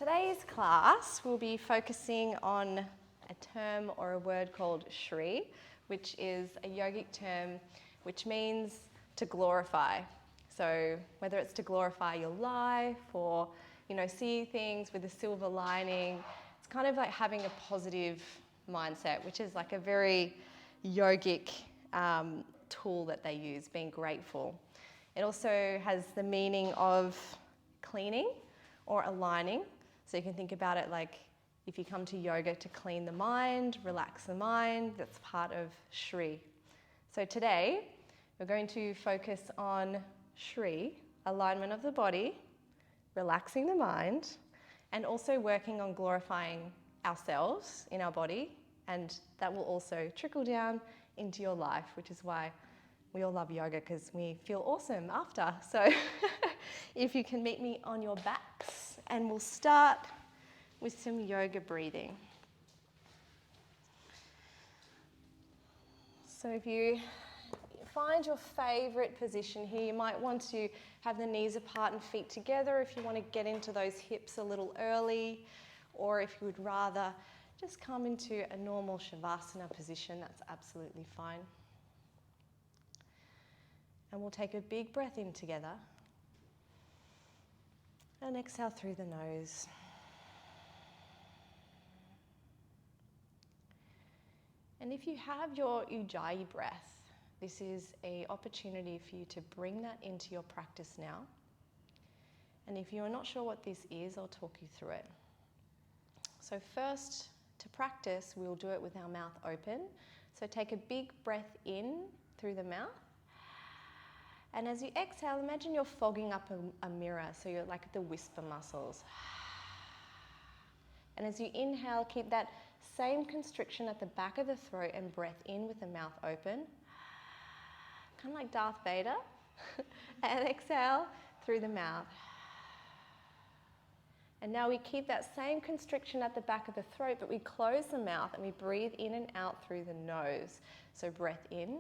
today's class we'll be focusing on a term or a word called Shri, which is a yogic term which means to glorify. So whether it's to glorify your life or, see things with a silver lining, it's kind of like having a positive mindset, which is like a very yogic tool that they use, being grateful. It also has the meaning of cleaning or aligning. So you can think about it like if you come to yoga to clean the mind, relax the mind, that's part of Shri. So today we're going to focus on Shri, alignment of the body, relaxing the mind, and also working on glorifying ourselves in our body, and that will also trickle down into your life, which is why we all love yoga, because we feel awesome after. So if you can meet me on your backs, and we'll start with some yoga breathing. So if you find your favorite position here, you might want to have the knees apart and feet together if you want to get into those hips a little early, or if you would rather just come into a normal shavasana position, that's absolutely fine. And we'll take a big breath in together and exhale through the nose. And if you have your ujjayi breath, this is an opportunity for you to bring that into your practice now. And if you are not sure what this is, I'll talk you through it. So first, to practice, we'll do it with our mouth open. So take a big breath in through the mouth. And as you exhale, imagine you're fogging up a mirror, so you're like the whisper muscles. And as you inhale, keep that same constriction at the back of the throat and breath in with the mouth open. Kind of like Darth Vader. And exhale through the mouth. And now we keep that same constriction at the back of the throat, but we close the mouth and we breathe in and out through the nose. So breath in.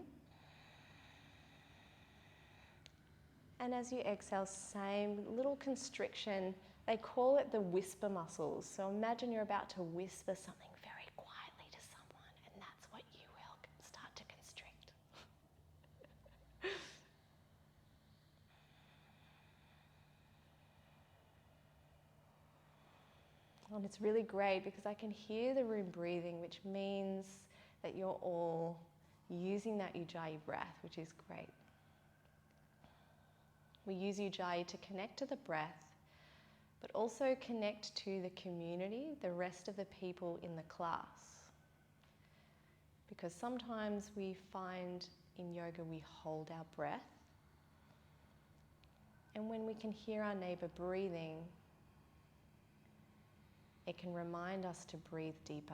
And as you exhale, same little constriction. They call it the whisper muscles. So imagine you're about to whisper something very quietly to someone, and that's what you will start to constrict. And it's really great because I can hear the room breathing, which means that you're all using that ujjayi breath, which is great. We use ujjayi to connect to the breath, but also connect to the community, the rest of the people in the class. Because sometimes we find in yoga we hold our breath, and when we can hear our neighbour breathing, it can remind us to breathe deeper.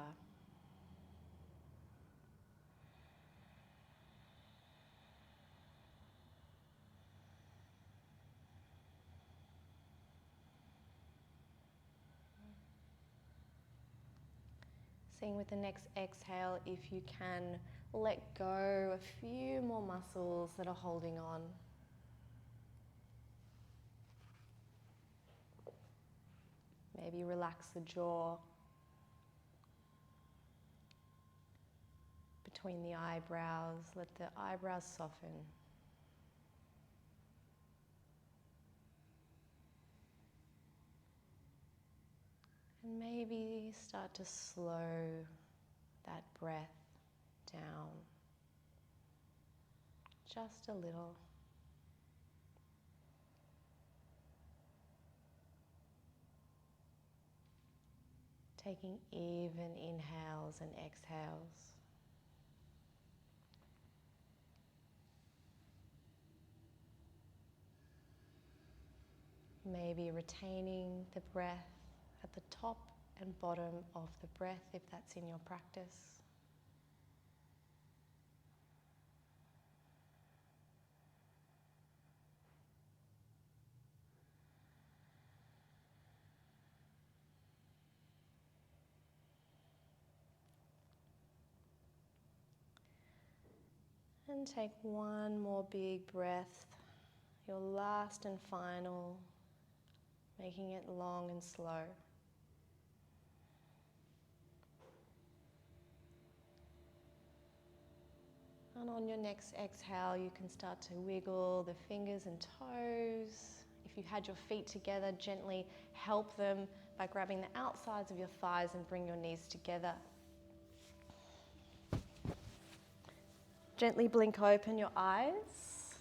Seeing with the next exhale if you can let go a few more muscles that are holding on. Maybe relax the jaw, between the eyebrows, let the eyebrows soften. And maybe start to slow that breath down just a little. Taking even inhales and exhales. Maybe retaining the breath at the top and bottom of the breath if that's in your practice. And take one more big breath, your last and final, making it long and slow. And on your next exhale, you can start to wiggle the fingers and toes. If you had your feet together, gently help them by grabbing the outsides of your thighs and bring your knees together. Gently blink open your eyes.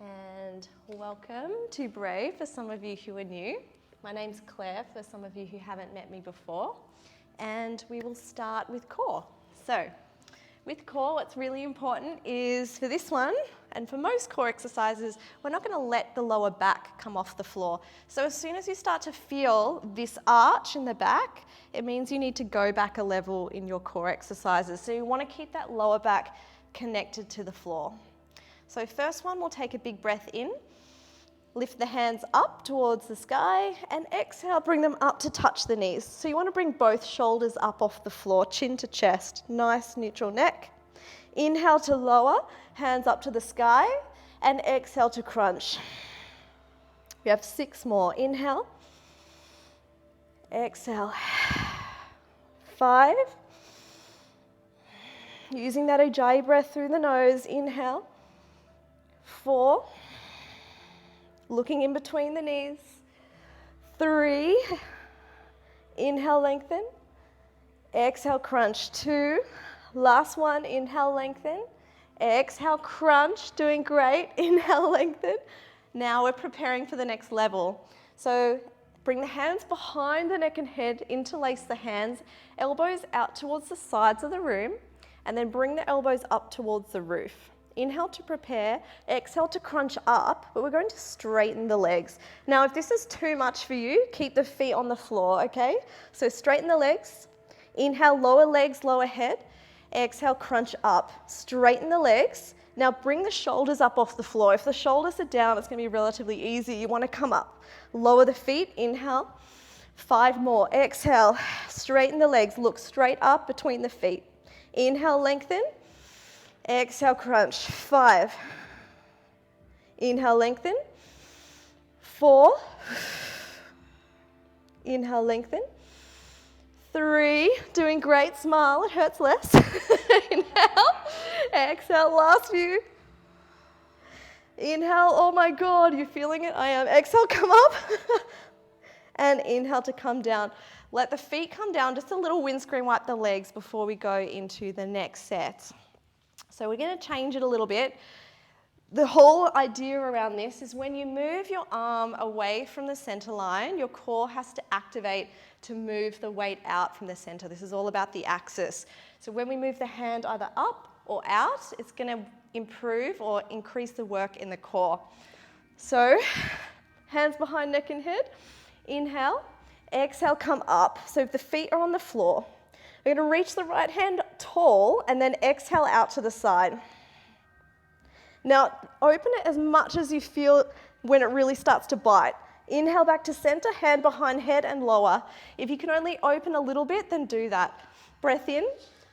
And welcome to Brave for some of you who are new. My name's Claire for some of you who haven't met me before. And we will start with core. So, with core, what's really important is for this one, and for most core exercises, we're not going to let the lower back come off the floor. So as soon as you start to feel this arch in the back, it means you need to go back a level in your core exercises. So you want to keep that lower back connected to the floor. So first one, we'll take a big breath in. Lift the hands up towards the sky and exhale, bring them up to touch the knees. So you want to bring both shoulders up off the floor, chin to chest, nice neutral neck. Inhale to lower, hands up to the sky, and exhale to crunch. We have 6 more. Inhale, exhale. 5. Using that Ujjayi breath through the nose, inhale. 4. Looking in between the knees. 3. Inhale, lengthen. Exhale, crunch. 2. Last one, inhale, lengthen. Exhale, crunch. Doing great. Inhale, lengthen. Now we're preparing for the next level. So bring the hands behind the neck and head, interlace the hands, elbows out towards the sides of the room, and then bring the elbows up towards the roof. Inhale to prepare, exhale to crunch up, but we're going to straighten the legs. Now, if this is too much for you, keep the feet on the floor, okay? So straighten the legs. Inhale, lower legs, lower head. Exhale, crunch up. Straighten the legs. Now bring the shoulders up off the floor. If the shoulders are down, it's going to be relatively easy. You want to come up. Lower the feet, inhale. 5 more. Exhale, straighten the legs. Look straight up between the feet. Inhale, lengthen. Exhale, crunch. 5. Inhale, lengthen. 4. Inhale, lengthen. 3. Doing great. Smile. It hurts less. Inhale. Exhale. Last few. Inhale. Oh my God. You're feeling it? I am. Exhale. Come up. And inhale to come down. Let the feet come down. Just a little windscreen wipe the legs before we go into the next set. So we're going to change it a little bit. The whole idea around this is when you move your arm away from the center line, your core has to activate to move the weight out from the center. This is all about the axis. So when we move the hand either up or out, it's going to improve or increase the work in the core. So hands behind neck and head. Inhale. Exhale, come up. So if the feet are on the floor, we're going to reach the right hand tall and then exhale out to the side. Now, open it as much as you feel when it really starts to bite. Inhale back to center, hand behind head and lower. If you can only open a little bit, then do that. Breath in,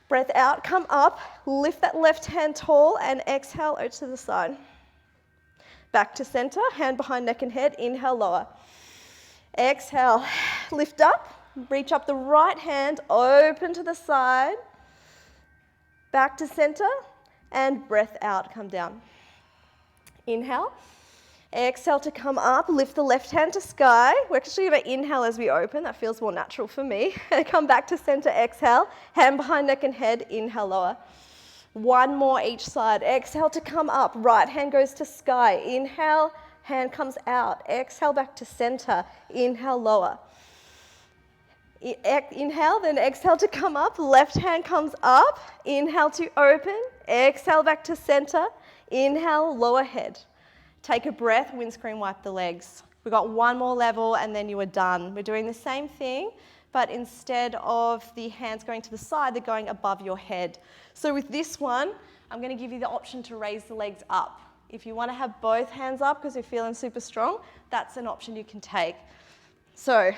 breath out, come up, lift that left hand tall and exhale out to the side. Back to center, hand behind neck and head, inhale, lower. Exhale, lift up. Reach up the right hand, open to the side, back to center, and breath out, come down. Inhale, exhale to come up, lift the left hand to sky. We're actually going to inhale as we open, that feels more natural for me. And come back to center, exhale, hand behind neck and head, inhale, lower. 1 more each side, exhale to come up, right hand goes to sky, inhale, hand comes out, exhale back to center, inhale, lower. Inhale, then exhale to come up, left hand comes up, inhale to open, exhale back to center, inhale, lower head. Take a breath, windscreen wipe the legs. We've got 1 more level and then you are done. We're doing the same thing, but instead of the hands going to the side, they're going above your head. So with this one, I'm going to give you the option to raise the legs up. If you want to have both hands up because you're feeling super strong, that's an option you can take. So,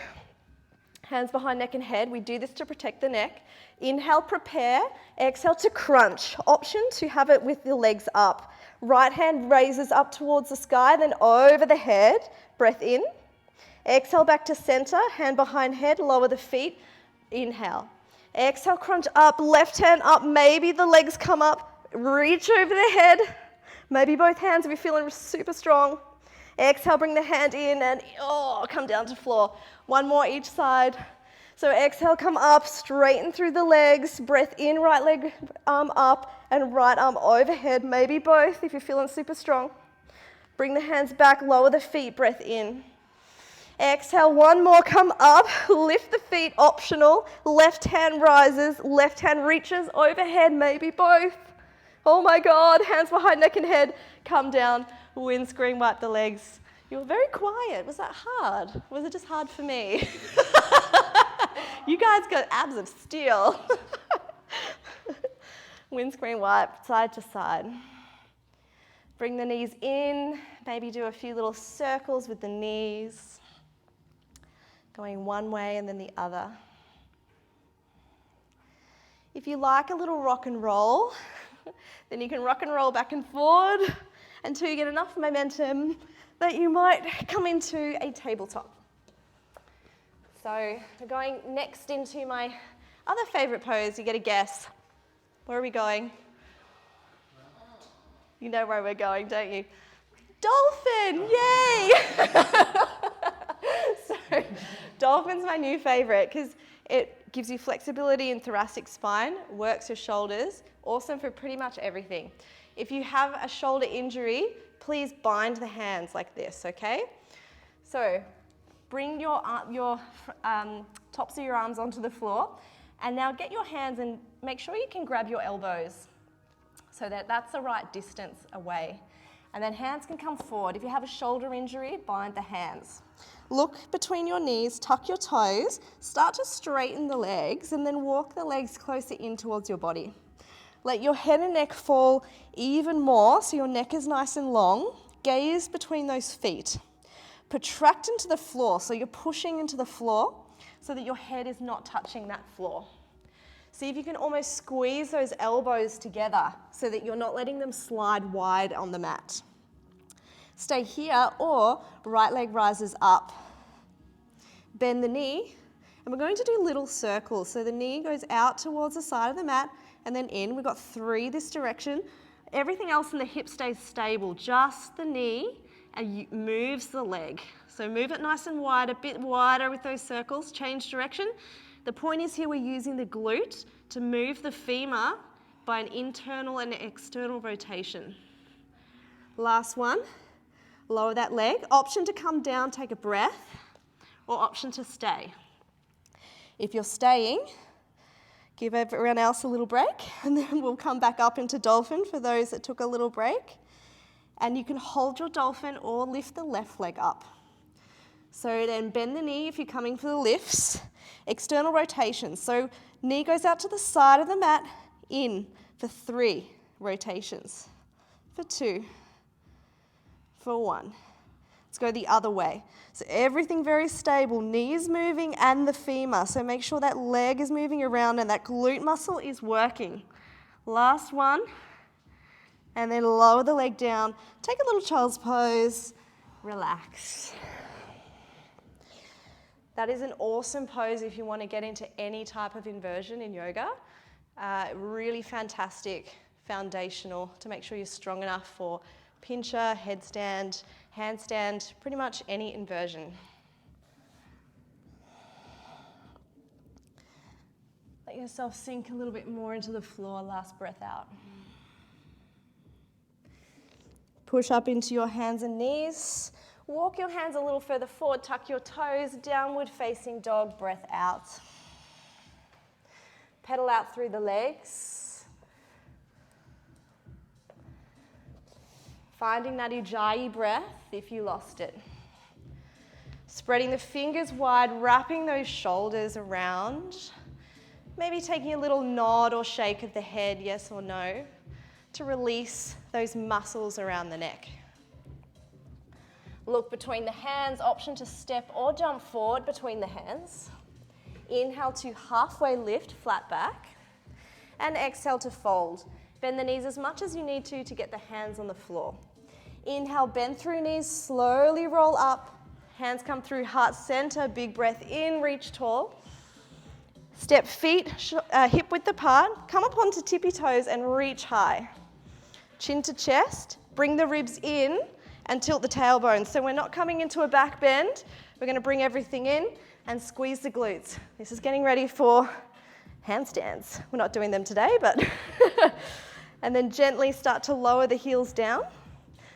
hands behind neck and head. We do this to protect the neck. Inhale, prepare. Exhale to crunch. Option to have it with the legs up. Right hand raises up towards the sky, then over the head. Breath in. Exhale back to center. Hand behind head. Lower the feet. Inhale. Exhale, crunch up. Left hand up. Maybe the legs come up. reach over the head. Maybe both hands if you're feeling super strong. Exhale, bring the hand in and come down to floor. One more each side. So exhale, come up, straighten through the legs. Breath in, right leg arm up and right arm overhead. Maybe both if you're feeling super strong. Bring the hands back, lower the feet, breath in. Exhale, one more, come up, lift the feet, optional. Left hand rises, left hand reaches overhead, maybe both. Oh my God, hands behind neck and head. Come down, windscreen, wipe the legs. You were very quiet. Was that hard? Was it just hard for me? You guys got abs of steel. Windscreen wipe, side to side. Bring the knees in, maybe do a few little circles with the knees. Going one way and then the other. If you like a little rock and roll, then you can rock and roll back and forward until you get enough momentum that you might come into a tabletop. So we're going next into my other favorite pose. You get a guess. Where are we going? You know where we're going, don't you? Dolphin, yay! So dolphin's my new favorite because it gives you flexibility in thoracic spine, works your shoulders, awesome for pretty much everything. If you have a shoulder injury, please bind the hands like this, okay? So bring your tops of your arms onto the floor and now get your hands and make sure you can grab your elbows so that that's the right distance away. And then hands can come forward. If you have a shoulder injury, bind the hands. Look between your knees, tuck your toes, start to straighten the legs and then walk the legs closer in towards your body. Let your head and neck fall even more so your neck is nice and long. Gaze between those feet. Protract into the floor, so you're pushing into the floor so that your head is not touching that floor. See if you can almost squeeze those elbows together so that you're not letting them slide wide on the mat. Stay here or right leg rises up. Bend the knee and we're going to do little circles. So the knee goes out towards the side of the mat and then in. We've got 3 this direction. Everything else in the hip stays stable, just the knee and moves the leg. So move it nice and wide, a bit wider with those circles, change direction. The point is here we're using the glute to move the femur by an internal and external rotation. Last one, lower that leg. Option to come down, take a breath, or option to stay. If you're staying, give everyone else a little break, and then we'll come back up into dolphin for those that took a little break. And you can hold your dolphin or lift the left leg up. So then bend the knee if you're coming for the lifts. External rotation. So knee goes out to the side of the mat, in for 3 rotations, for 2, for 1. Let's go the other way. So everything very stable, knees moving and the femur. So make sure that leg is moving around and that glute muscle is working. Last one. And then lower the leg down. Take a little child's pose. Relax. That is an awesome pose if you want to get into any type of inversion in yoga. Really fantastic, foundational to make sure you're strong enough for pincher, headstand, handstand, pretty much any inversion. Let yourself sink a little bit more into the floor, last breath out. Push up into your hands and knees. Walk your hands a little further forward, tuck your toes, downward facing dog, breath out. Pedal out through the legs. Finding that ujjayi breath if you lost it. Spreading the fingers wide, wrapping those shoulders around. Maybe taking a little nod or shake of the head, yes or no, to release those muscles around the neck. Look between the hands, option to step or jump forward between the hands. Inhale to halfway lift, flat back. And exhale to fold. Bend the knees as much as you need to get the hands on the floor. Inhale, bend through knees, slowly roll up. Hands come through heart center, big breath in, reach tall. Step feet hip width apart, come up onto tippy toes and reach high. Chin to chest, bring the ribs in and tilt the tailbone. So we're not coming into a back bend. We're going to bring everything in and squeeze the glutes. This is getting ready for handstands. We're not doing them today, but and then gently start to lower the heels down.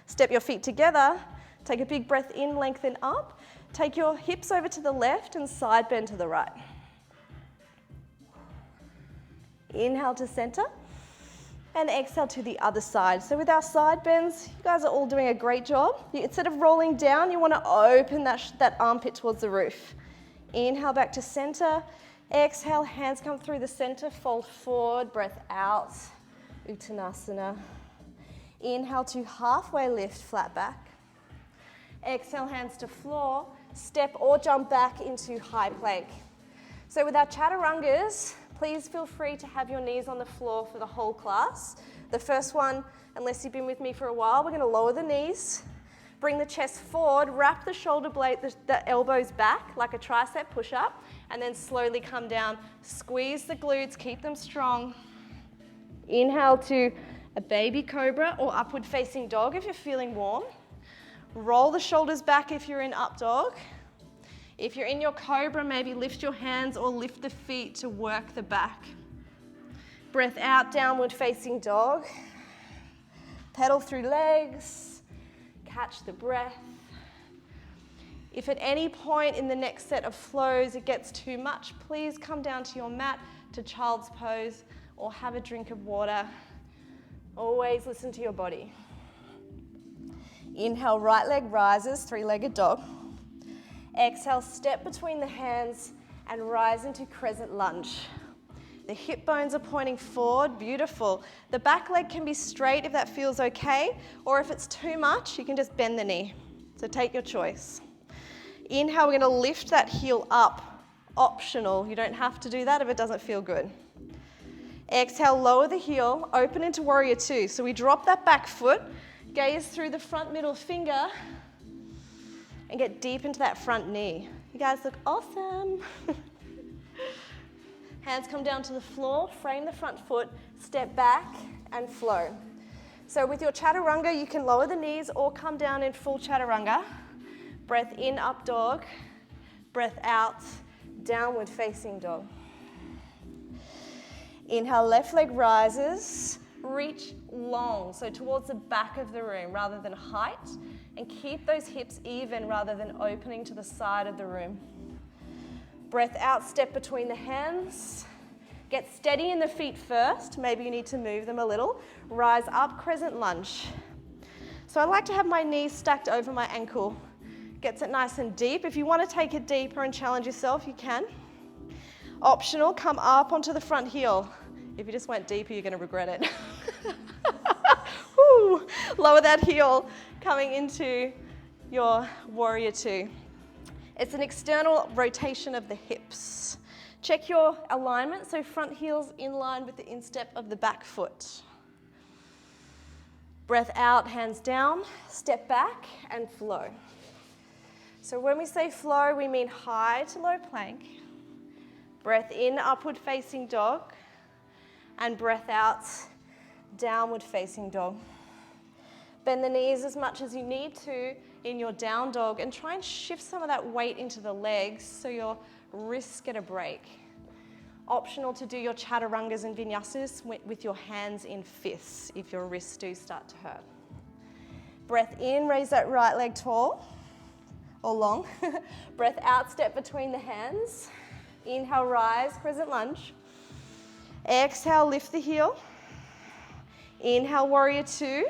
Step your feet together. Take a big breath in, lengthen up. Take your hips over to the left and side bend to the right. Inhale to center and exhale to the other side. So with our side bends, you guys are all doing a great job. Instead of rolling down, you want to open that armpit towards the roof. Inhale back to center. Exhale, hands come through the center, fold forward, breath out, Uttanasana. Inhale to halfway lift, flat back. Exhale, hands to floor, step or jump back into high plank. So with our chaturangas, please feel free to have your knees on the floor for the whole class. The first one, unless you've been with me for a while, we're going to lower the knees, bring the chest forward, wrap the shoulder blade, the elbows back like a tricep push-up, and then slowly come down. Squeeze the glutes, keep them strong. Inhale to a baby cobra or upward facing dog if you're feeling warm. Roll the shoulders back if you're in up dog. If you're in your cobra, maybe lift your hands or lift the feet to work the back. Breath out, downward facing dog. Pedal through legs. Catch the breath. If at any point in the next set of flows it gets too much, please come down to your mat to child's pose or have a drink of water. Always listen to your body. Inhale, right leg rises, three-legged dog. Exhale, step between the hands and rise into crescent lunge. The hip bones are pointing forward, beautiful. The back leg can be straight if that feels okay, or if it's too much, you can just bend the knee. So take your choice. Inhale, we're going to lift that heel up, optional. You don't have to do that if it doesn't feel good. Exhale, lower the heel, open into warrior two. So we drop that back foot, gaze through the front middle finger, and get deep into that front knee. You guys look awesome. Hands come down to the floor, frame the front foot, step back and flow. So with your chaturanga, you can lower the knees or come down in full chaturanga. Breath in, up dog. Breath out, downward facing dog. Inhale, left leg rises. Reach long, so towards the back of the room rather than height, and keep those hips even rather than opening to the side of the room. Breath out, step between the hands. Get steady in the feet first. Maybe you need to move them a little. Rise up, crescent lunge. So I like to have my knees stacked over my ankle. Gets it nice and deep. If you want to take it deeper and challenge yourself, you can. Optional, come up onto the front heel. If you just went deeper, you're going to regret it. Woo. Lower that heel, coming into your warrior two. It's an external rotation of the hips. Check your alignment, so front heel's in line with the instep of the back foot. Breath out, hands down, step back and flow. So when we say flow, we mean high to low plank. Breath in, upward facing dog. And breath out, downward facing dog. Bend the knees as much as you need to in your down dog and try and shift some of that weight into the legs so your wrists get a break. Optional to do your chaturangas and vinyasas with your hands in fists if your wrists do start to hurt. Breath in, raise that right leg tall or long. Breath out, step between the hands. Inhale, rise, crescent lunge. Exhale, lift the heel. Inhale, warrior two.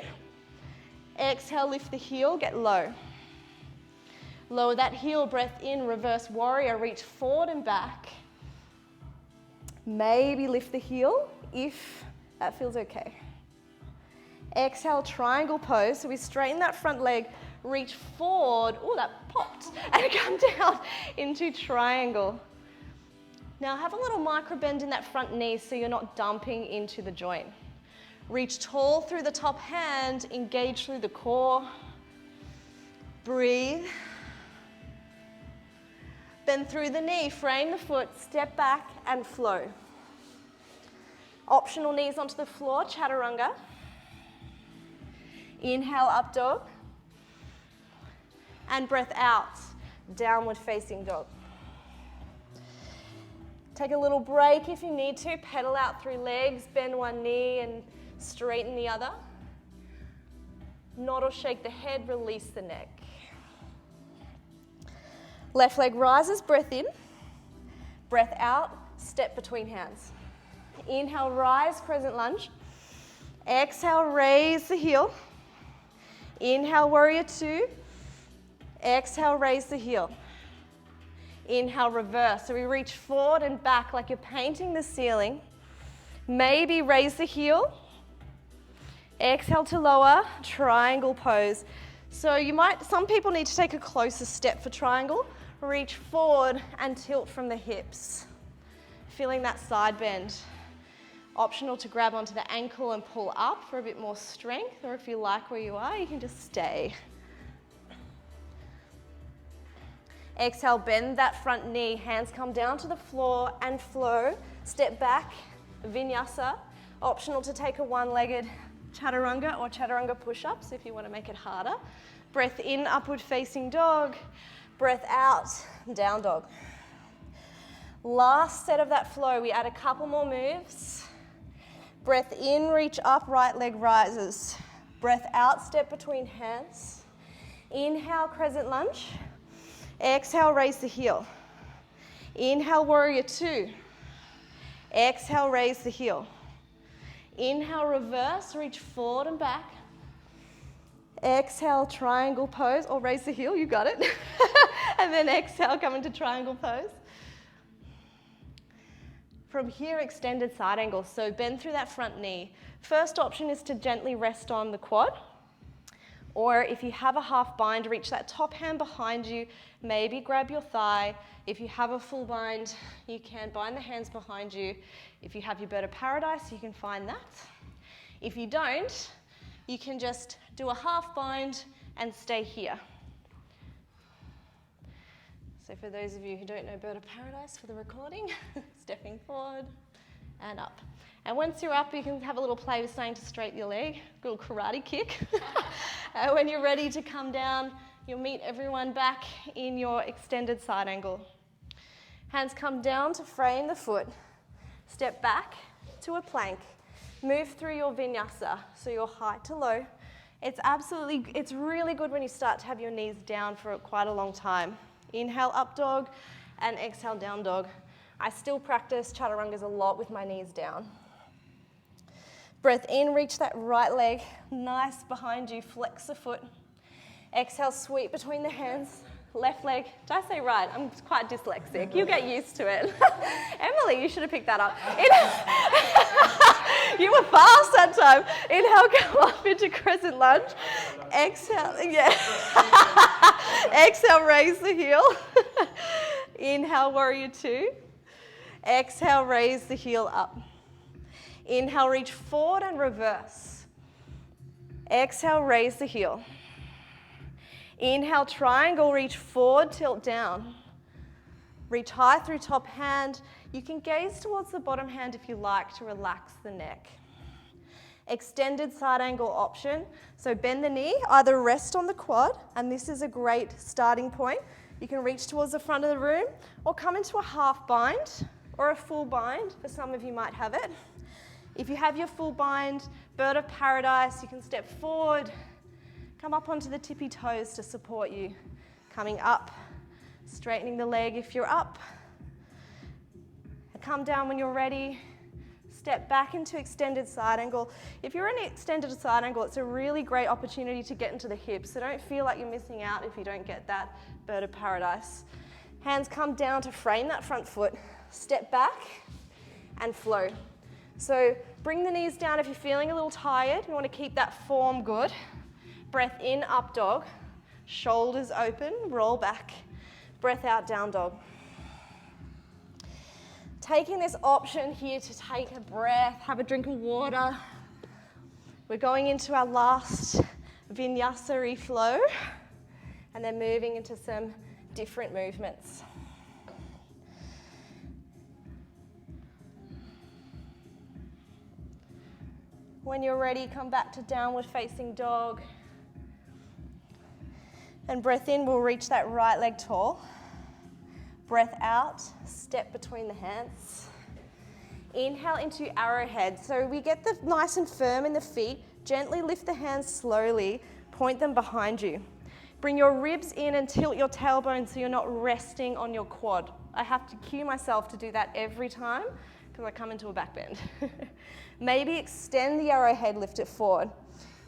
Exhale, lift the heel, get low. Lower that heel, breath in, reverse warrior, reach forward and back. Maybe lift the heel if that feels okay. Exhale, triangle pose. So we straighten that front leg, reach forward. Oh, that popped. And come down into triangle. Now have a little micro bend in that front knee so you're not dumping into the joint. Reach tall through the top hand, engage through the core. Breathe. Bend through the knee, frame the foot, step back and flow. Optional knees onto the floor, chaturanga. Inhale, up dog. And breath out, downward facing dog. Take a little break if you need to. Pedal out through legs, bend one knee and straighten the other. Nod or shake the head, release the neck. Left leg rises, breath in. Breath out, step between hands. Inhale, rise, crescent lunge. Exhale, raise the heel. Inhale, warrior two. Exhale, raise the heel. Inhale, reverse. So we reach forward and back like you're painting the ceiling. Maybe raise the heel. Exhale to lower, triangle pose. So some people need to take a closer step for triangle. Reach forward and tilt from the hips. Feeling that side bend. Optional to grab onto the ankle and pull up for a bit more strength, or if you like where you are, you can just stay. Exhale, bend that front knee, hands come down to the floor and flow. Step back, vinyasa. Optional to take a one-legged chaturanga or chaturanga push-ups if you want to make it harder. Breath in, upward facing dog. Breath out, down dog. Last set of that flow, we add a couple more moves. Breath in, reach up, right leg rises. Breath out, step between hands. Inhale, crescent lunge. Exhale, raise the heel. Inhale, warrior two. Exhale, raise the heel. Inhale, reverse, reach forward and back. Exhale, triangle pose, or raise the heel, you got it. And then exhale, come into triangle pose. From here, extended side angle, so bend through that front knee. First option is to gently rest on the quad, or if you have a half bind, reach that top hand behind you, maybe grab your thigh. If you have a full bind, you can bind the hands behind you. If you have your bird of paradise, you can find that. If you don't, you can just do a half bind and stay here. So for those of you who don't know bird of paradise for the recording, stepping forward and up. And once you're up, you can have a little play with starting to straighten your leg, a little karate kick. When you're ready to come down, you'll meet everyone back in your extended side angle. Hands come down to frame the foot. Step back to a plank. Move through your vinyasa, so your high to low. It's really good when you start to have your knees down for quite a long time. Inhale, up dog, and exhale, down dog. I still practice chaturangas a lot with my knees down. Breath in, reach that right leg, nice behind you, flex the foot. Exhale, sweep between the hands. Left leg, did I say right? I'm quite dyslexic. You'll get used to it. Emily, you should have picked that up. You were fast that time. Inhale, come up into crescent lunge. Exhale, yeah. Exhale, raise the heel. Inhale, warrior two. Exhale, raise the heel up. Inhale, reach forward and reverse. Exhale, raise the heel. Inhale, triangle, reach forward, tilt down. Reach high through top hand. You can gaze towards the bottom hand if you like to relax the neck. Extended side angle option. So bend the knee, either rest on the quad, and this is a great starting point. You can reach towards the front of the room or come into a half bind or a full bind. For some of you might have it. If you have your full bind, bird of paradise, you can step forward, come up onto the tippy toes to support you. Coming up, straightening the leg if you're up. Come down when you're ready. Step back into extended side angle. If you're in an extended side angle, it's a really great opportunity to get into the hips. So don't feel like you're missing out if you don't get that bird of paradise. Hands come down to frame that front foot. Step back and flow. So bring the knees down if you're feeling a little tired. You want to keep that form good. Breath in, up dog. Shoulders open, roll back. Breath out, down dog. Taking this option here to take a breath, have a drink of water. We're going into our last vinyasa flow and then moving into some different movements. When you're ready, come back to downward facing dog. And breath in, we'll reach that right leg tall. Breath out, step between the hands. Inhale into arrowhead. So we get the nice and firm in the feet. Gently lift the hands slowly, point them behind you. Bring your ribs in and tilt your tailbone so you're not resting on your quad. I have to cue myself to do that every time because I come into a back bend. Maybe extend the arrowhead, lift it forward.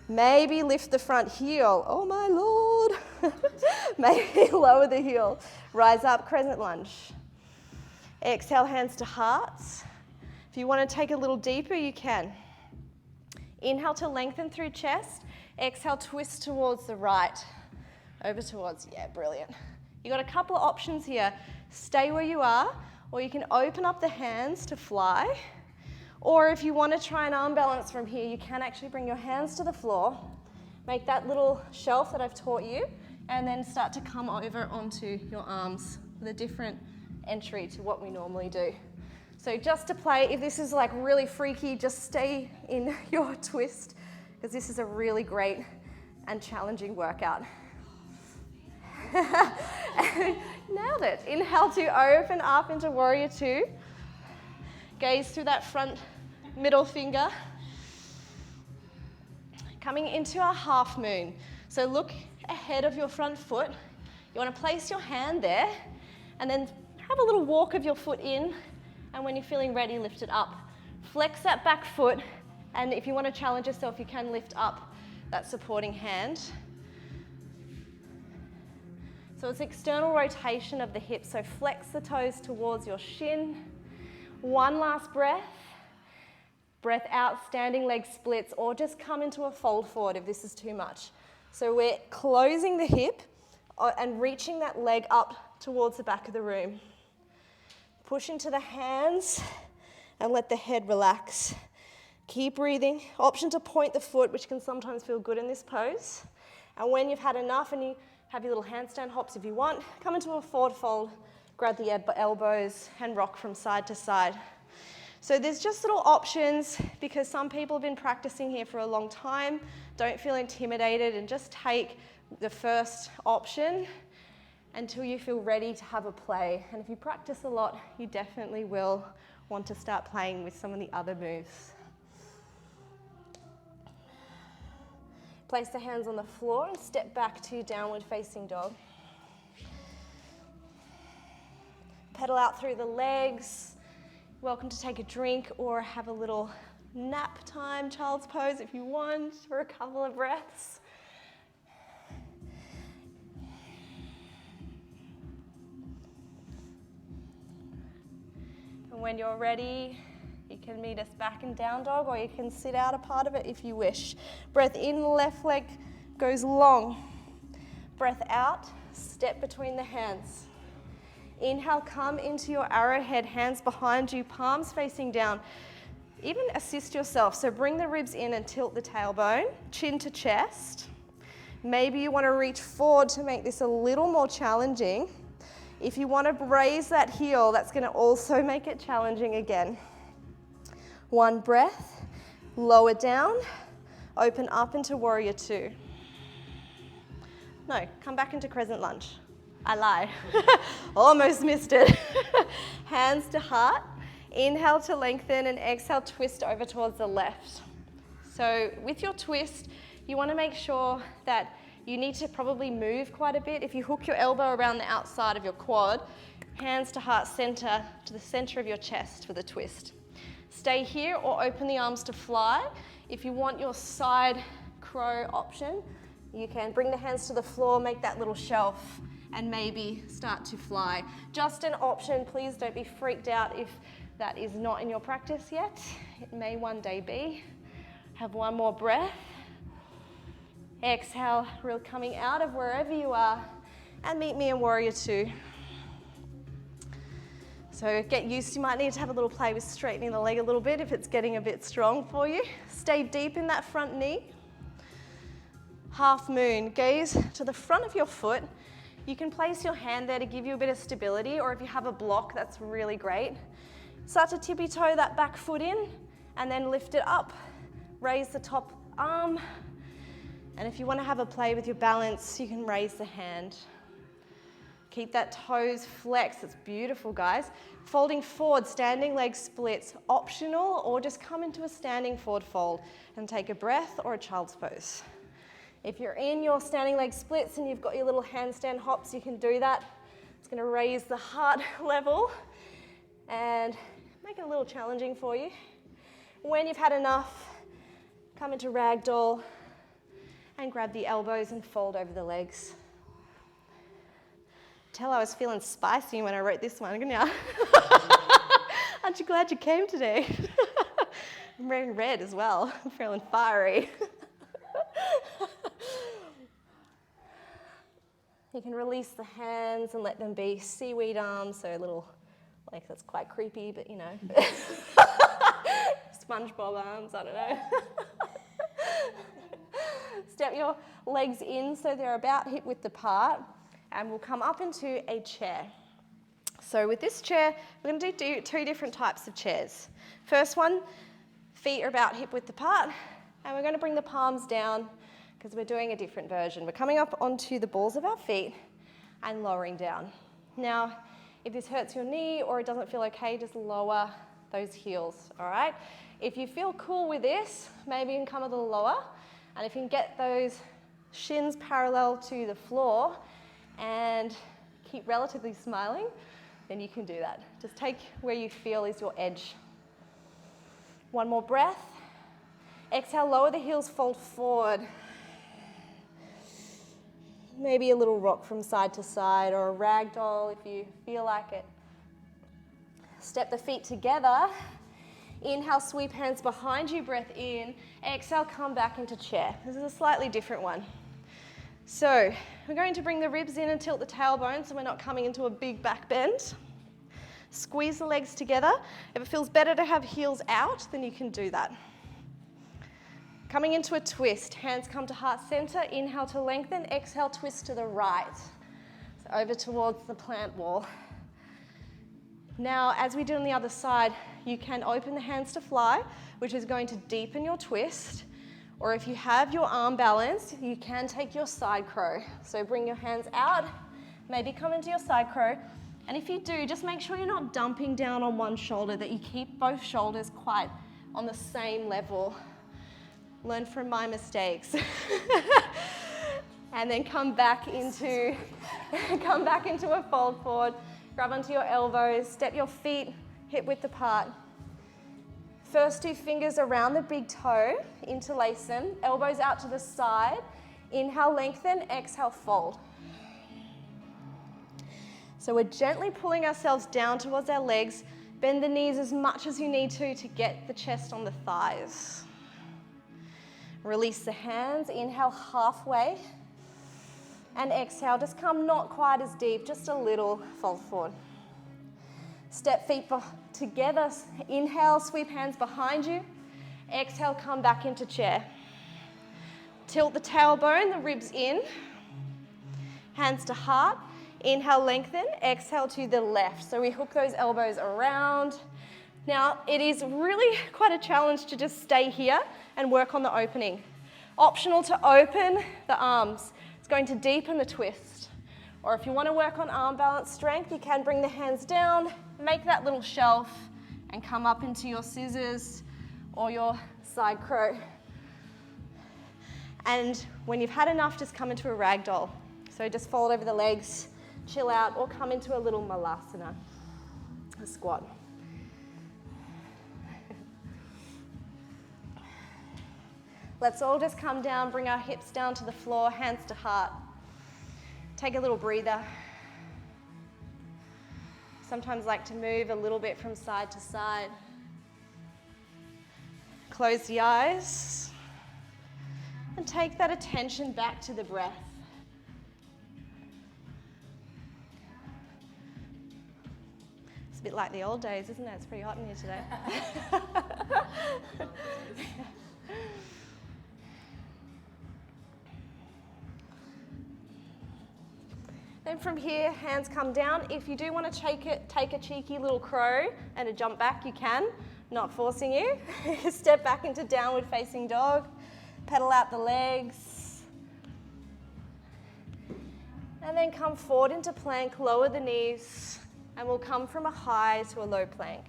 Maybe lift the front heel. Oh my Lord. Maybe lower the heel. Rise up, crescent lunge. Exhale, hands to hearts. If you want to take a little deeper, you can. Inhale to lengthen through chest. Exhale, twist towards the right. Over towards, yeah, brilliant. You've got a couple of options here. Stay where you are, or you can open up the hands to fly. Or if you want to try an arm balance from here, you can actually bring your hands to the floor, make that little shelf that I've taught you, and then start to come over onto your arms with a different entry to what we normally do. So just to play, if this is like really freaky, just stay in your twist, because this is a really great and challenging workout. Nailed it. Inhale to open up into warrior two. Gaze through that front middle finger. Coming into our half moon. So look ahead of your front foot. You want to place your hand there and then have a little walk of your foot in, and when you're feeling ready, lift it up. Flex that back foot, and if you want to challenge yourself, you can lift up that supporting hand. So it's external rotation of the hips, so flex the toes towards your shin. One last breath. Breath out, standing leg splits, or just come into a fold forward if this is too much. So we're closing the hip and reaching that leg up towards the back of the room. Push into the hands and let the head relax. Keep breathing. Option to point the foot, which can sometimes feel good in this pose. And when you've had enough and you have your little handstand hops if you want, come into a forward fold, grab the elbows and rock from side to side. So there's just little options because some people have been practicing here for a long time. Don't feel intimidated and just take the first option until you feel ready to have a play. And if you practice a lot, you definitely will want to start playing with some of the other moves. Place the hands on the floor and step back to downward facing dog. Pedal out through the legs. Welcome to take a drink or have a little nap time, child's pose if you want, for a couple of breaths. And when you're ready, you can meet us back in down dog, or you can sit out a part of it if you wish. Breath in, left leg goes long. Breath out, step between the hands. Inhale, come into your arrowhead, hands behind you, palms facing down. Even assist yourself, so bring the ribs in and tilt the tailbone, chin to chest. Maybe you want to reach forward to make this a little more challenging. If you want to raise that heel, that's going to also make it challenging again. One breath, lower down, open up into warrior two. No, come back into crescent lunge. I lie. Almost missed it. Hands to heart. Inhale to lengthen and exhale, twist over towards the left. So with your twist, you want to make sure that you need to probably move quite a bit. If you hook your elbow around the outside of your quad, hands to heart center, to the center of your chest for the twist. Stay here or open the arms to fly. If you want your side crow option, you can bring the hands to the floor, make that little shelf, and maybe start to fly. Just an option, please don't be freaked out if that is not in your practice yet. It may one day be. Have one more breath. Exhale, real coming out of wherever you are, and meet me in warrior two. So get used, you might need to have a little play with straightening the leg a little bit if it's getting a bit strong for you. Stay deep in that front knee. Half moon, gaze to the front of your foot. You can place your hand there to give you a bit of stability, or if you have a block, that's really great. Start to tippy toe that back foot in and then lift it up. raise the top arm. And if you want to have a play with your balance, you can raise the hand. Keep that toes flexed. It's beautiful, guys. Folding forward, standing leg splits, optional, or just come into a standing forward fold and take a breath or a child's pose. If you're in your standing leg splits and you've got your little handstand hops, you can do that. It's going to raise the heart level and make it a little challenging for you. When you've had enough, come into ragdoll and grab the elbows and fold over the legs. Tell I was feeling spicy when I wrote this one, didn't you? Aren't you glad you came today? I'm wearing red as well. I'm feeling fiery. You can release the hands and let them be seaweed arms, so a little, like that's quite creepy, but you know. SpongeBob arms, I don't know. Step your legs in so they're about hip width apart, and we'll come up into a chair. So with this chair, we're going to do two different types of chairs. First one, feet are about hip width apart, and we're going to bring the palms down because we're doing a different version. We're coming up onto the balls of our feet and lowering down. Now, if this hurts your knee or it doesn't feel okay, just lower those heels, all right? If you feel cool with this, maybe you can come a little lower, and if you can get those shins parallel to the floor and keep relatively smiling, then you can do that. Just take where you feel is your edge. One more breath. Exhale, lower the heels, fold forward. Maybe a little rock from side to side or a ragdoll if you feel like it. Step the feet together. Inhale, sweep hands behind you, breath in. Exhale, come back into chair. This is a slightly different one. So we're going to bring the ribs in and tilt the tailbone so we're not coming into a big back bend. Squeeze the legs together. If it feels better to have heels out, then you can do that. Coming into a twist, hands come to heart center. Inhale to lengthen, exhale, twist to the right. So over towards the plant wall. Now, as we do on the other side, you can open the hands to fly, which is going to deepen your twist. Or if you have your arm balance, you can take your side crow. So bring your hands out, maybe come into your side crow. And if you do, just make sure you're not dumping down on one shoulder, that you keep both shoulders quite on the same level. Learn from my mistakes. And then come back into a fold forward. Grab onto your elbows, step your feet hip width apart. First two fingers around the big toe, interlace them, elbows out to the side. Inhale, lengthen, exhale, fold. So we're gently pulling ourselves down towards our legs. Bend the knees as much as you need to get the chest on the thighs. Release the hands, inhale halfway. And exhale, just come not quite as deep, just a little, fold forward. Step feet together, inhale, sweep hands behind you. Exhale, come back into chair. Tilt the tailbone, the ribs in. Hands to heart. Inhale, lengthen. Exhale to the left. So we hook those elbows around. Now, it is really quite a challenge to just stay here and work on the opening. Optional to open the arms. It's going to deepen the twist. Or if you want to work on arm balance strength, you can bring the hands down, make that little shelf, and come up into your scissors or your side crow. And when you've had enough, just come into a ragdoll. So just fold over the legs, chill out, or come into a little malasana, a squat. Let's all just come down, bring our hips down to the floor, hands to heart. Take a little breather. Sometimes like to move a little bit from side to side. Close the eyes and take that attention back to the breath. It's a bit like the old days, isn't it? It's pretty hot in here today. Then from here, hands come down. If you do want to take a cheeky little crow and a jump back, you can. not forcing you. Step back into downward facing dog, pedal out the legs, and then come forward into plank, lower the knees, and we'll come from a high to a low plank.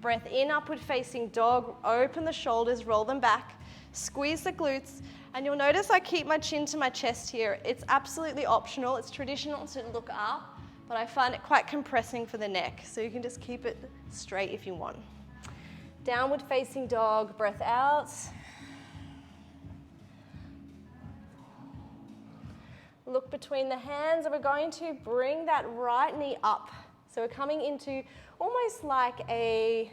Breath in, upward facing dog, open the shoulders, roll them back, squeeze the glutes, and you'll notice I keep my chin to my chest here. It's absolutely optional. It's traditional to look up, but I find it quite compressing for the neck, so you can just keep it straight if you want. Downward facing dog, breath out. Look between the hands, and we're going to bring that right knee up. So we're coming into almost like a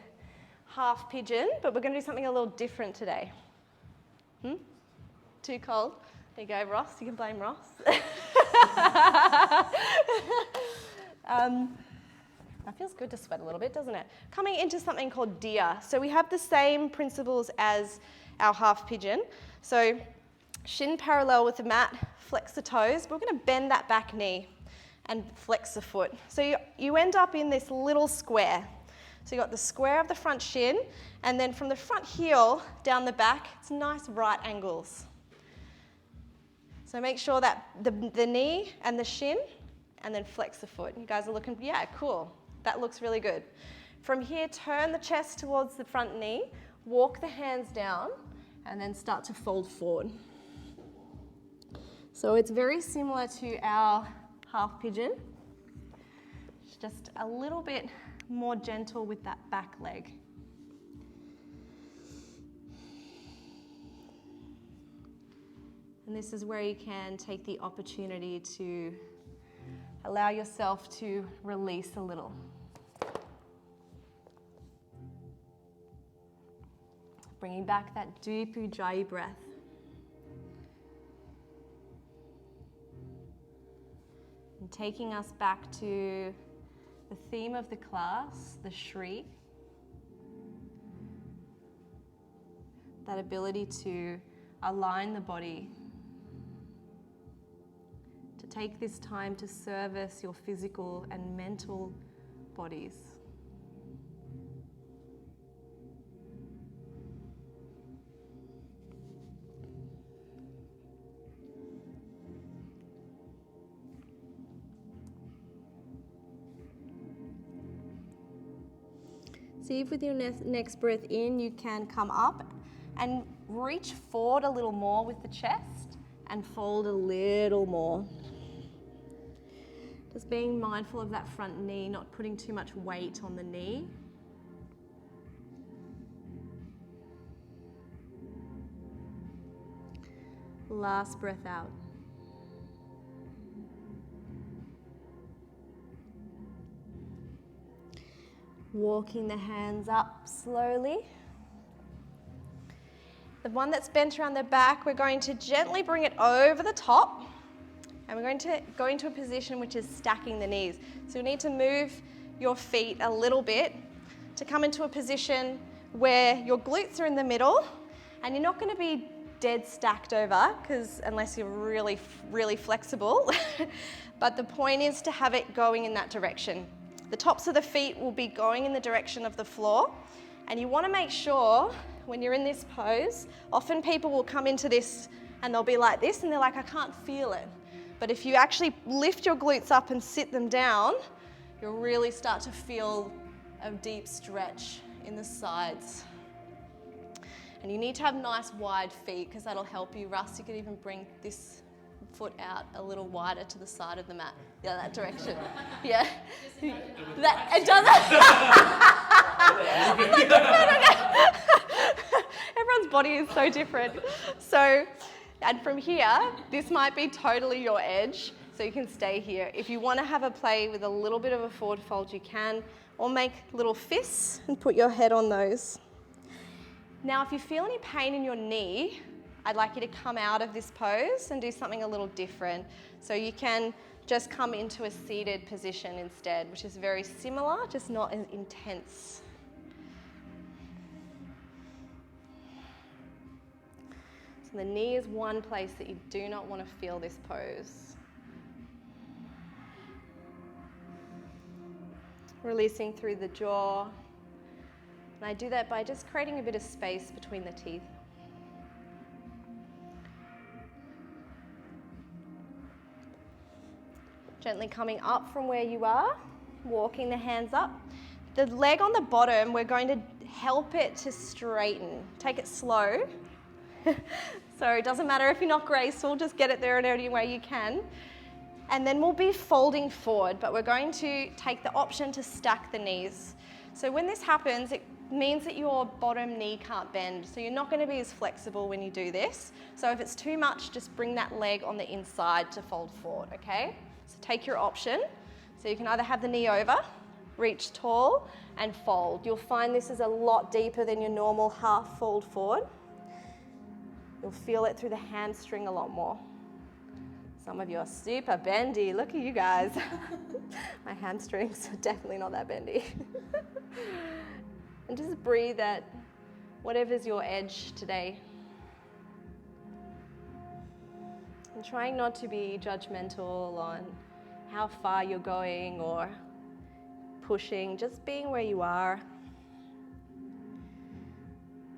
half pigeon, but we're going to do something a little different today. Too cold? There you go, Ross. You can blame Ross. That feels good to sweat a little bit, doesn't it? Coming into something called deer. So we have the same principles as our half pigeon. So shin parallel with the mat, flex the toes. We're going to bend that back knee and flex the foot. So you end up in this little square. So you've got the square of the front shin, and then from the front heel down the back, it's nice right angles. So make sure that the knee and the shin, and then flex the foot. You guys are looking, yeah, cool. That looks really good. From here, turn the chest towards the front knee, walk the hands down, and then start to fold forward. So it's very similar to our half pigeon. It's just a little bit more gentle with that back leg. And this is where you can take the opportunity to allow yourself to release a little. Bringing back that deep Ujjayi breath. And taking us back to the theme of the class, the Shri. That ability to align the body. To take this time to service your physical and mental bodies. See if with your next breath in, you can come up and reach forward a little more with the chest and fold a little more. Just being mindful of that front knee, not putting too much weight on the knee. Last breath out. Walking the hands up slowly. The one that's bent around the back, we're going to gently bring it over the top, and we're going to go into a position which is stacking the knees. So you need to move your feet a little bit to come into a position where your glutes are in the middle, and you're not going to be dead stacked over, because unless you're really, really flexible, but the point is to have it going in that direction. The tops of the feet will be going in the direction of the floor, and you want to make sure when you're in this pose, often people will come into this and they'll be like this and they're like, I can't feel it. But if you actually lift your glutes up and sit them down, you'll really start to feel a deep stretch in the sides. And you need to have nice wide feet because that'll help you. Russ, you could even bring this foot out a little wider to the side of the mat. Yeah, that direction. Yeah. That, it does it. No. Everyone's body is so different. So, and from here, this might be totally your edge, so you can stay here. If you want to have a play with a little bit of a forward fold, you can, or make little fists and put your head on those. Now, if you feel any pain in your knee, I'd like you to come out of this pose and do something a little different. So you can just come into a seated position instead, which is very similar, just not as intense. So the knee is one place that you do not want to feel this pose. Releasing through the jaw. And I do that by just creating a bit of space between the teeth. Gently coming up from where you are, walking the hands up. The leg on the bottom, we're going to help it to straighten. Take it slow. So it doesn't matter if you're not graceful, just get it there in any way you can. And then we'll be folding forward, but we're going to take the option to stack the knees. So when this happens, it means that your bottom knee can't bend. So you're not going to be as flexible when you do this. So if it's too much, just bring that leg on the inside to fold forward, okay? So take your option. So you can either have the knee over, reach tall, and fold. You'll find this is a lot deeper than your normal half fold forward. You'll feel it through the hamstring a lot more. Some of you are super bendy. Look at you guys. My hamstrings are definitely not that bendy. And just breathe at whatever's your edge today. And trying not to be judgmental on how far you're going or pushing, just being where you are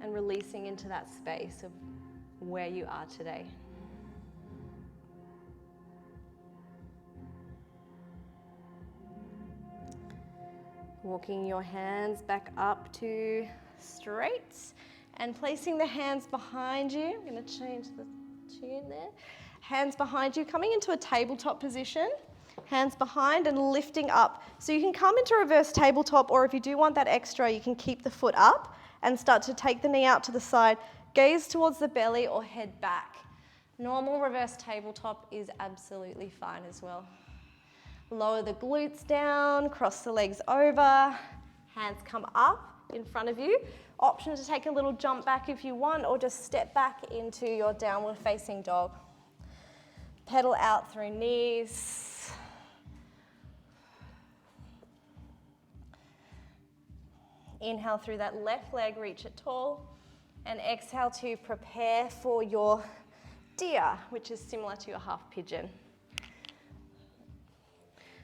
and releasing into that space of where you are today. Walking your hands back up to straight and placing the hands behind you. I'm going to change the tune there. Hands behind you, coming into a tabletop position. Hands behind and lifting up. So you can come into reverse tabletop, or if you do want that extra, you can keep the foot up and start to take the knee out to the side. Gaze towards the belly or head back. Normal reverse tabletop is absolutely fine as well. Lower the glutes down, cross the legs over, hands come up in front of you. Option to take a little jump back if you want, or just step back into your downward facing dog. Pedal out through knees. Inhale through that left leg, reach it tall. And exhale to prepare for your deer, which is similar to your half pigeon.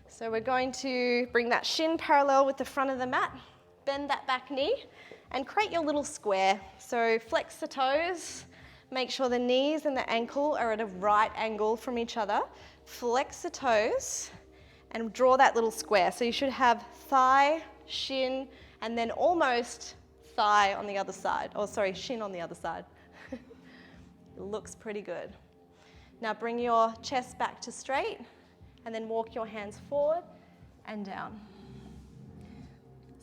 So we're going to bring that shin parallel with the front of the mat, bend that back knee, and create your little square. So flex the toes, make sure the knees and the ankle are at a right angle from each other. Flex the toes and draw that little square. So you should have thigh, shin, and then almost thigh on the other side. Oh, sorry, shin on the other side. It looks pretty good. Now bring your chest back to straight and then walk your hands forward and down.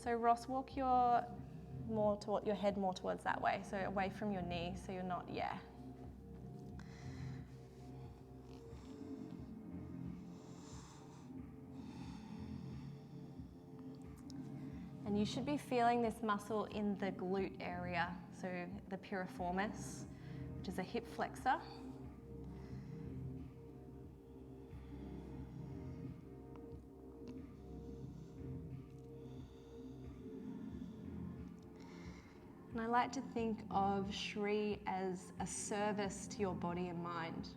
So Ross, walk your head more towards that way, so away from your knee, so you're not, And you should be feeling this muscle in the glute area, so the piriformis, which is a hip flexor. And I like to think of Shri as a service to your body and mind.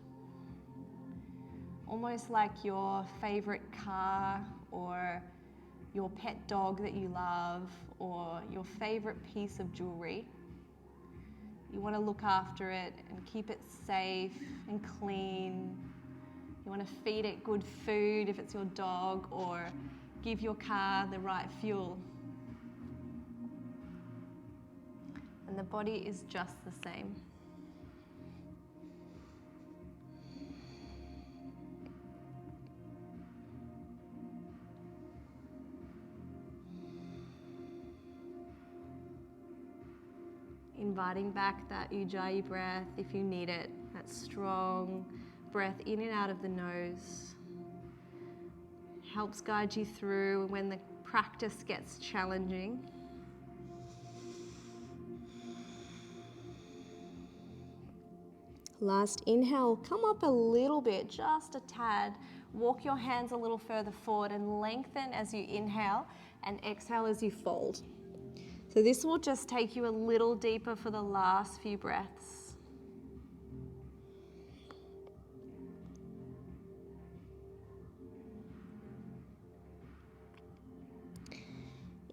Almost like your favorite car or your pet dog that you love or your favorite piece of jewelry. You want to look after it and keep it safe and clean. You want to feed it good food if it's your dog, or give your car the right fuel. And the body is just the same. Inviting back that ujjayi breath if you need it, that strong breath in and out of the nose. Helps guide you through when the practice gets challenging. Last inhale, come up a little bit, just a tad. Walk your hands a little further forward and lengthen as you inhale, and exhale as you fold. So this will just take you a little deeper for the last few breaths.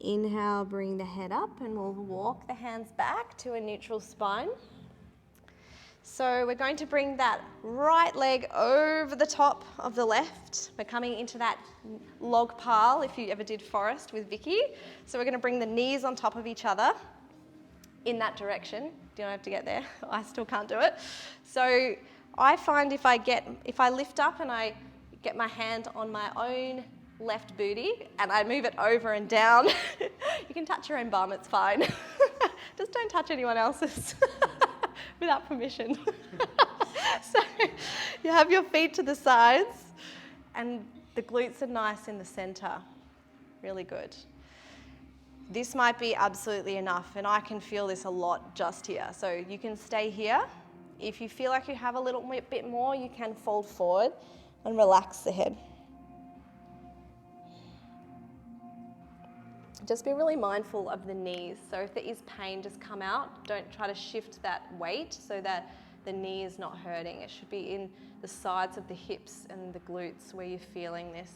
Inhale, bring the head up, and we'll walk the hands back to a neutral spine. So we're going to bring that right leg over the top of the left. We're coming into that log pile, if you ever did forest with Vicky. So we're going to bring the knees on top of each other in that direction. You don't have to get there. I still can't do it. So I find if I lift up and I get my hand on my own left booty and I move it over and down, you can touch your own bum, it's fine. Just don't touch anyone else's without permission. So you have your feet to the sides and the glutes are nice in the center. Really good. This might be absolutely enough, and I can feel this a lot just here. So you can stay here. If you feel like you have a little bit more, you can fold forward and relax the head. Just be really mindful of the knees. So if there is pain, just come out. Don't try to shift that weight so that the knee is not hurting. It should be in the sides of the hips and the glutes where you're feeling this.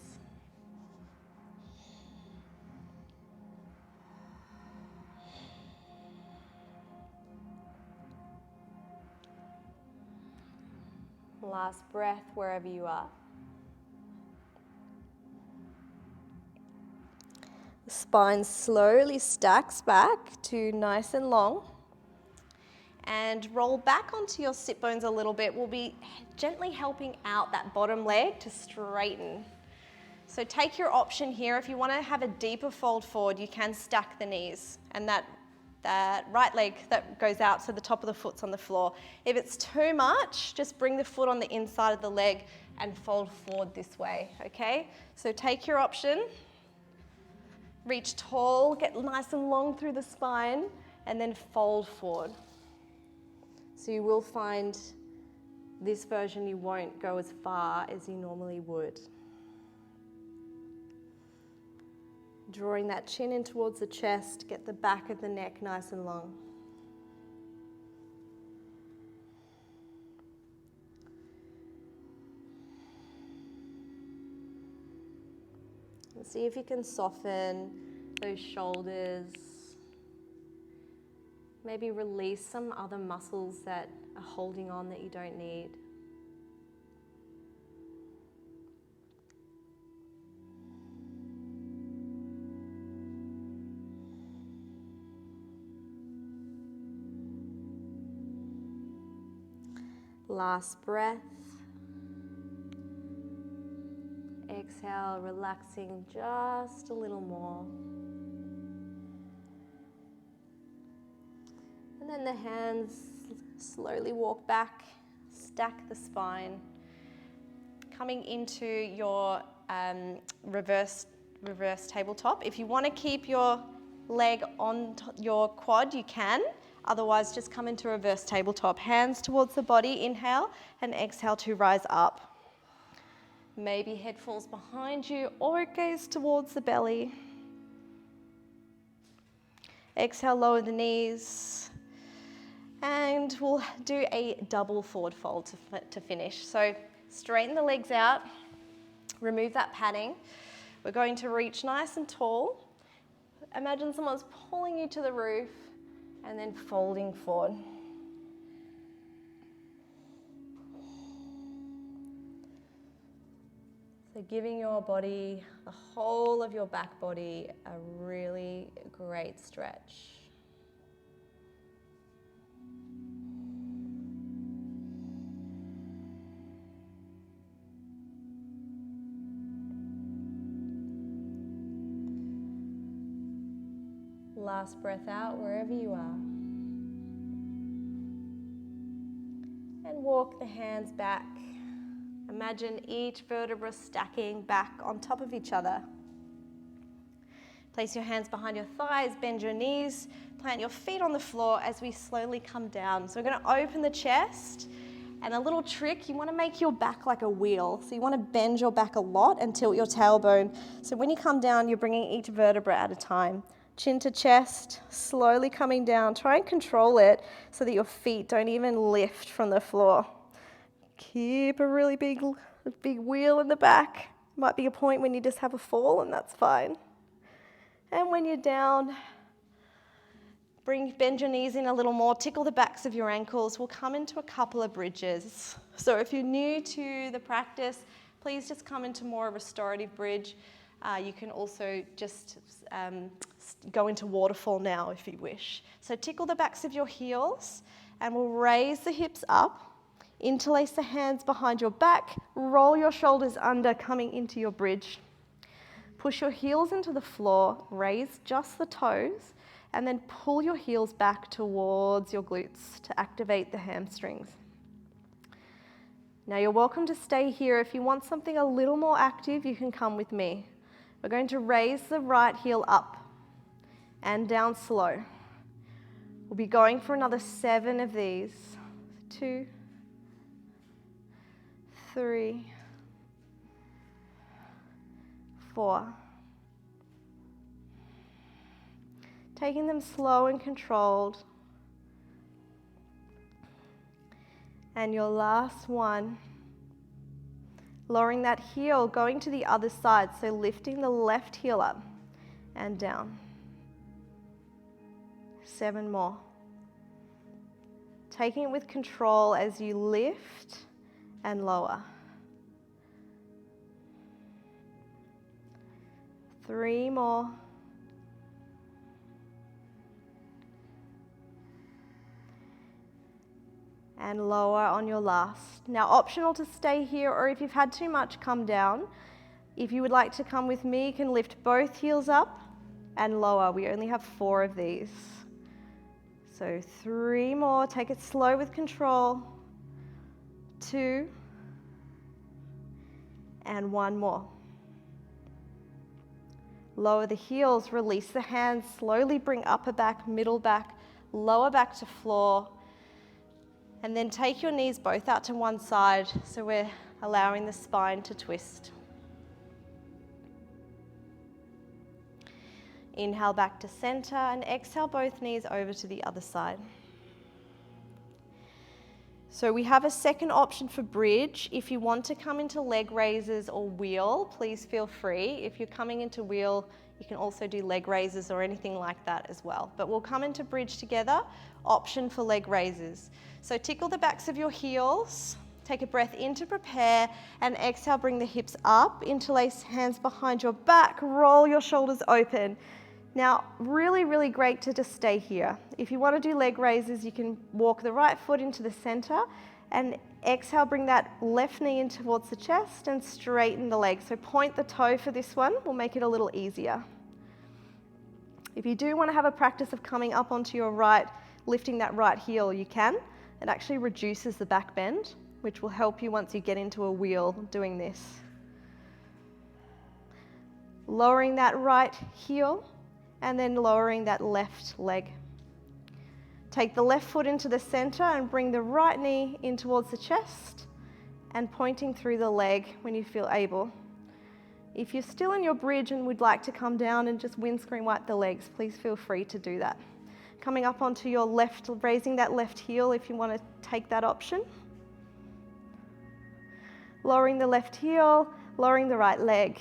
Last breath wherever you are. The spine slowly stacks back to nice and long. And roll back onto your sit bones a little bit. We'll be gently helping out that bottom leg to straighten. So take your option here. If you want to have a deeper fold forward, you can stack the knees. And that right leg that goes out so the top of the foot's on the floor. If it's too much, just bring the foot on the inside of the leg and fold forward this way, okay? So take your option. Reach tall, get nice and long through the spine, and then fold forward. So you will find this version you won't go as far as you normally would. Drawing that chin in towards the chest, get the back of the neck nice and long. And see if you can soften those shoulders. Maybe release some other muscles that are holding on that you don't need. Last breath. Exhale, relaxing just a little more. And then the hands slowly walk back, stack the spine. Coming into your reverse tabletop. If you want to keep your leg on your quad, you can. Otherwise, just come into reverse tabletop. Hands towards the body, inhale, and exhale to rise up. Maybe head falls behind you or it goes towards the belly. Exhale, lower the knees. And we'll do a double forward fold to finish. So straighten the legs out, remove that padding. We're going to reach nice and tall. Imagine someone's pulling you to the roof and then folding forward. So giving your body, the whole of your back body, a really great stretch. Last breath out wherever you are. And walk the hands back. Imagine each vertebra stacking back on top of each other. Place your hands behind your thighs, bend your knees, plant your feet on the floor as we slowly come down. So we're going to open the chest, and a little trick, you want to make your back like a wheel. So you want to bend your back a lot and tilt your tailbone. So when you come down, you're bringing each vertebra at a time. Chin to chest, slowly coming down. Try and control it so that your feet don't even lift from the floor. Keep a really big wheel in the back. Might be a point when you just have a fall, and that's fine. And when you're down, bend your knees in a little more, tickle the backs of your ankles. We'll come into a couple of bridges. So if you're new to the practice, please just come into more a restorative bridge. You can also just go into waterfall now if you wish. So tickle the backs of your heels and we'll raise the hips up, interlace the hands behind your back, roll your shoulders under, coming into your bridge. Push your heels into the floor, raise just the toes, and then pull your heels back towards your glutes to activate the hamstrings. Now you're welcome to stay here. If you want something a little more active, you can come with me. We're going to raise the right heel up and down slow. We'll be going for another 7 of these. 2, 3, 4. Taking them slow and controlled. And your last one. Lowering that heel, going to the other side, so lifting the left heel up and down. 7 more. Taking it with control as you lift and lower. 3 more. And lower on your last. Now optional to stay here, or if you've had too much, come down. If you would like to come with me, you can lift both heels up and lower. We only have 4 of these. So 3 more, take it slow with control. 2, and 1 more. Lower the heels, release the hands, slowly bring upper back, middle back, lower back to floor. And then take your knees both out to one side, so we're allowing the spine to twist. Inhale back to center and exhale both knees over to the other side. So we have a second option for bridge. If you want to come into leg raises or wheel, please feel free. If you're coming into wheel, you can also do leg raises or anything like that as well. But we'll come into bridge together, option for leg raises. So tickle the backs of your heels, take a breath in to prepare, and exhale, bring the hips up, interlace hands behind your back, roll your shoulders open. Now, really, really great to just stay here. If you want to do leg raises, you can walk the right foot into the center and exhale, bring that left knee in towards the chest and straighten the leg. So point the toe for this one, will make it a little easier. If you do want to have a practice of coming up onto your right, lifting that right heel, you can. It actually reduces the back bend, which will help you once you get into a wheel doing this. Lowering that right heel and then lowering that left leg. Take the left foot into the center and bring the right knee in towards the chest and pointing through the leg when you feel able. If you're still in your bridge and would like to come down and just windscreen wipe the legs, please feel free to do that. Coming up onto your left, raising that left heel if you want to take that option. Lowering the left heel, lowering the right leg,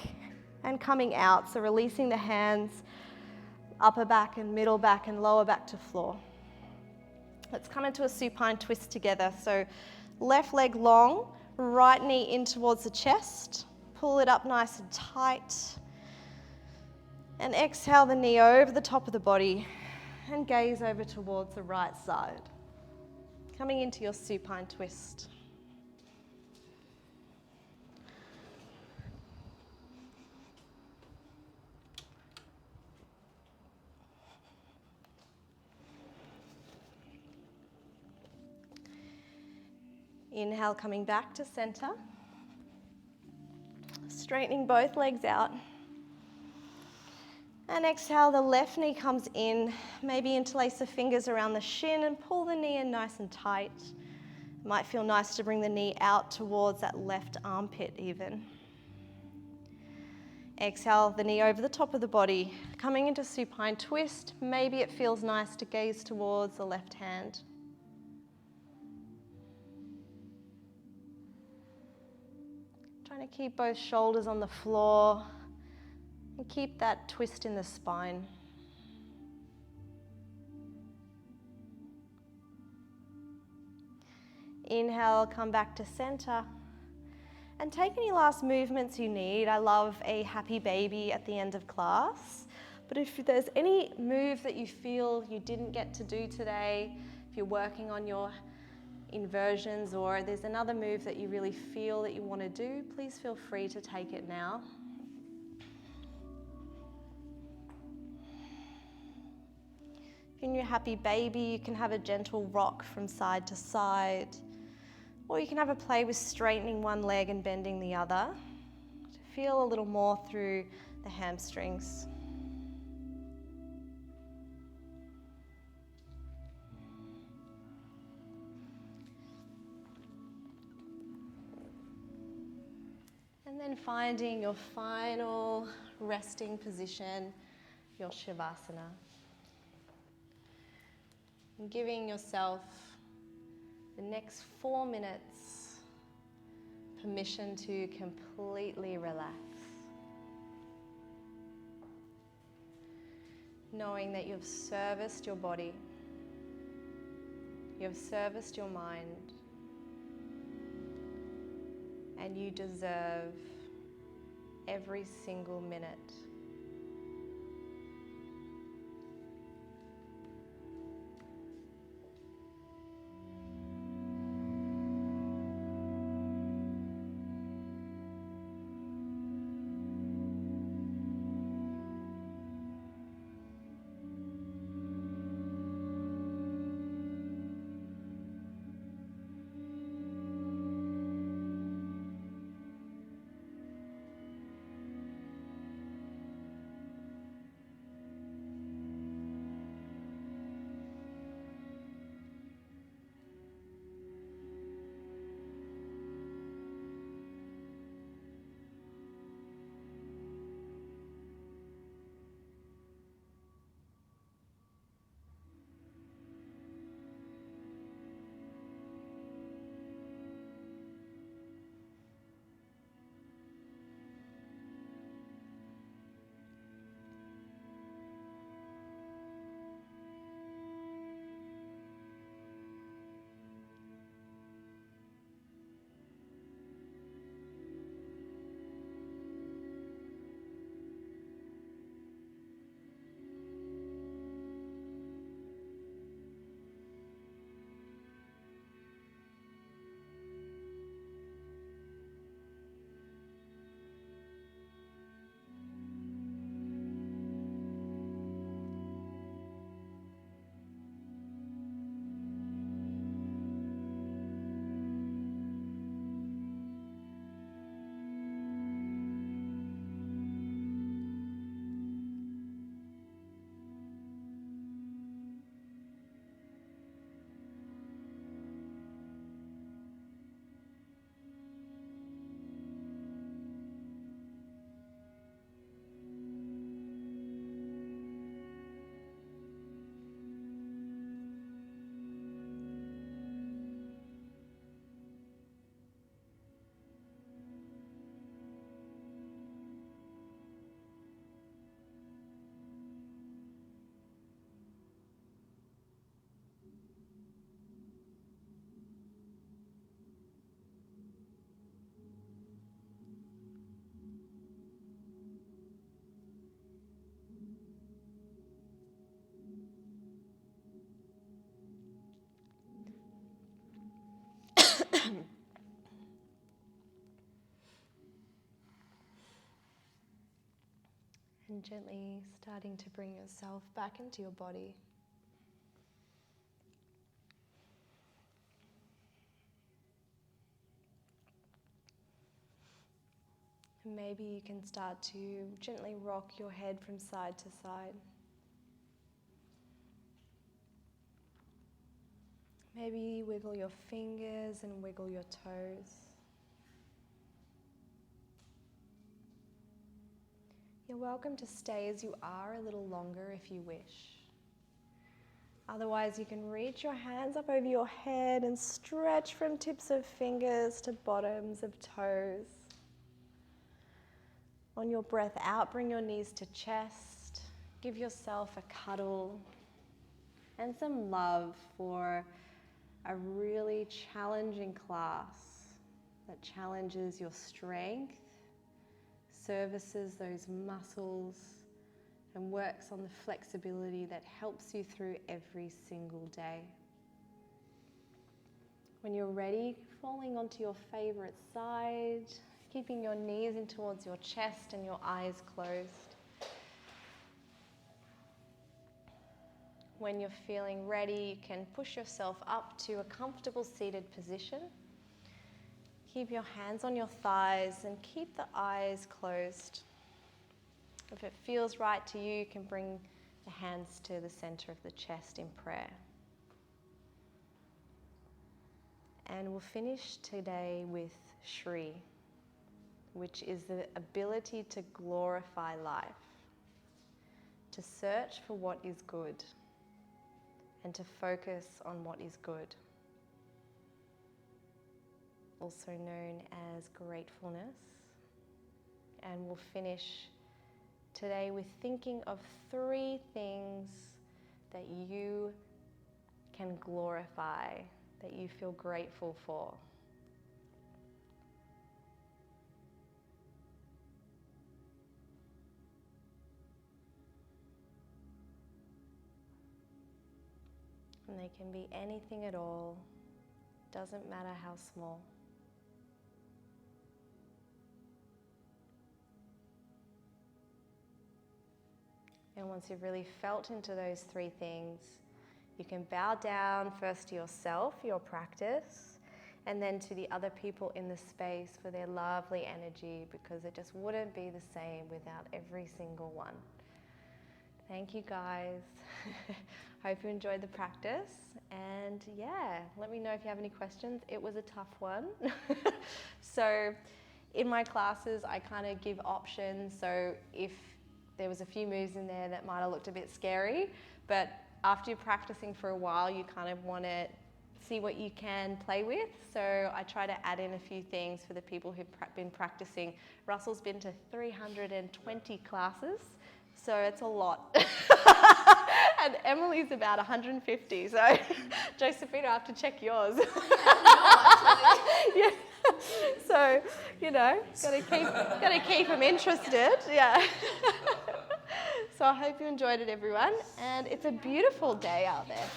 and coming out. So releasing the hands, upper back and middle back and lower back to floor. Let's come into a supine twist together. So left leg long, right knee in towards the chest. Pull it up nice and tight. And exhale the knee over the top of the body and gaze over towards the right side. Coming into your supine twist. Inhale, coming back to center. Straightening both legs out. And exhale, the left knee comes in. Maybe interlace the fingers around the shin and pull the knee in nice and tight. It might feel nice to bring the knee out towards that left armpit even. Exhale, the knee over the top of the body. Coming into supine twist. Maybe it feels nice to gaze towards the left hand. Trying to keep both shoulders on the floor. And keep that twist in the spine. Inhale, come back to center. And take any last movements you need. I love a happy baby at the end of class. But if there's any move that you feel you didn't get to do today, if you're working on your inversions or there's another move that you really feel that you want to do, please feel free to take it now. If you're in your happy baby, you can have a gentle rock from side to side, or you can have a play with straightening one leg and bending the other to feel a little more through the hamstrings. And then finding your final resting position, your Shavasana. And giving yourself the next 4 minutes permission to completely relax. Knowing that you've serviced your body, you've serviced your mind, and you deserve every single minute. And gently starting to bring yourself back into your body. And maybe you can start to gently rock your head from side to side. Maybe wiggle your fingers and wiggle your toes. You're welcome to stay as you are a little longer if you wish. Otherwise, you can reach your hands up over your head and stretch from tips of fingers to bottoms of toes. On your breath out, bring your knees to chest. Give yourself a cuddle and some love for a really challenging class that challenges your strength, services those muscles, and works on the flexibility that helps you through every single day. When you're ready, falling onto your favorite side, keeping your knees in towards your chest and your eyes closed. When you're feeling ready, you can push yourself up to a comfortable seated position. Keep your hands on your thighs and keep the eyes closed. If it feels right to you, you can bring the hands to the center of the chest in prayer. And we'll finish today with Shri, which is the ability to glorify life, to search for what is good, and to focus on what is good, also known as gratefulness. And we'll finish today with thinking of 3 things that you can glorify, that you feel grateful for. And they can be anything at all, doesn't matter how small. And once you've really felt into those 3 things, you can bow down first to yourself, your practice, and then to the other people in the space for their lovely energy, because it just wouldn't be the same without every single one. Thank you guys. Hope you enjoyed the practice, and yeah, let me know if you have any questions. It was a tough one. So in my classes, I kind of give options. So if there was a few moves in there that might have looked a bit scary, but after you're practicing for a while, you kind of want to see what you can play with. So I try to add in a few things for the people who've been practicing. Russell's been to 320 classes, so it's a lot. And Emily's about 150, so Josephine, I have to check yours. Yeah. So, gotta keep them interested, yeah. So I hope you enjoyed it, everyone, and it's a beautiful day out there.